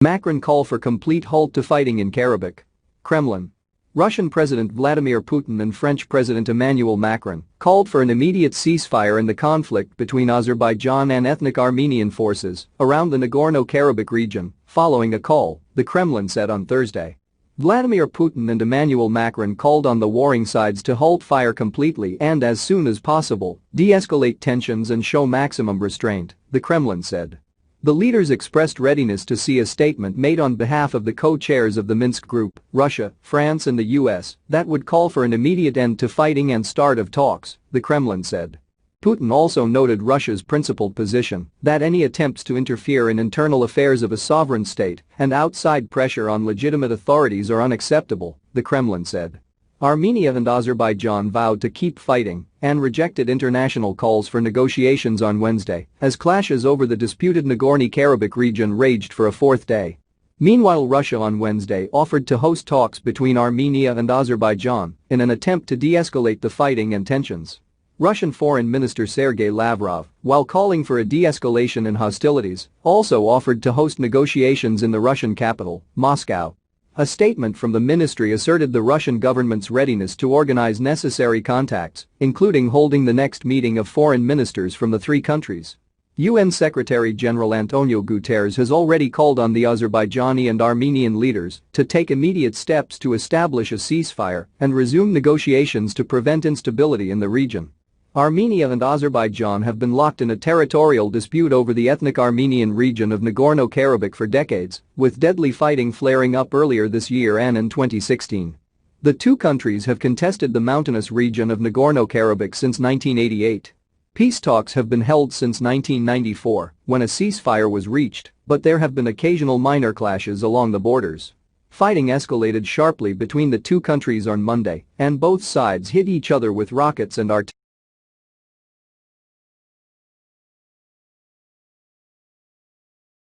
Macron call for complete halt to fighting in Karabakh. Kremlin. Russian President Vladimir Putin and French President Emmanuel Macron called for an immediate ceasefire in the conflict between Azerbaijan and ethnic Armenian forces around the Nagorno-Karabakh region, following a call, the Kremlin said on Thursday. Vladimir Putin and Emmanuel Macron called on the warring sides to halt fire completely and as soon as possible, de-escalate tensions and show maximum restraint, the Kremlin said. The leaders expressed readiness to see a statement made on behalf of the co-chairs of the Minsk Group, Russia, France and the US, that would call for an immediate end to fighting and start of talks, the Kremlin said. Putin also noted Russia's principled position that any attempts to interfere in internal affairs of a sovereign state and outside pressure on legitimate authorities are unacceptable, the Kremlin said. Armenia and Azerbaijan vowed to keep fighting and rejected international calls for negotiations on Wednesday as clashes over the disputed Nagorno-Karabakh region raged for a fourth day. Meanwhile, Russia on Wednesday offered to host talks between Armenia and Azerbaijan in an attempt to de-escalate the fighting and tensions. Russian Foreign Minister Sergei Lavrov, while calling for a de-escalation in hostilities, also offered to host negotiations in the Russian capital, Moscow. A statement from the ministry asserted the Russian government's readiness to organize necessary contacts, including holding the next meeting of foreign ministers from the three countries. UN Secretary-General Antonio Guterres has already called on the Azerbaijani and Armenian leaders to take immediate steps to establish a ceasefire and resume negotiations to prevent instability in the region. Armenia and Azerbaijan have been locked in a territorial dispute over the ethnic Armenian region of Nagorno-Karabakh for decades, with deadly fighting flaring up earlier this year and in 2016. The two countries have contested the mountainous region of Nagorno-Karabakh since 1988. Peace talks have been held since 1994, when a ceasefire was reached, but there have been occasional minor clashes along the borders. Fighting escalated sharply between the two countries on Monday, and both sides hit each other with rockets and artillery.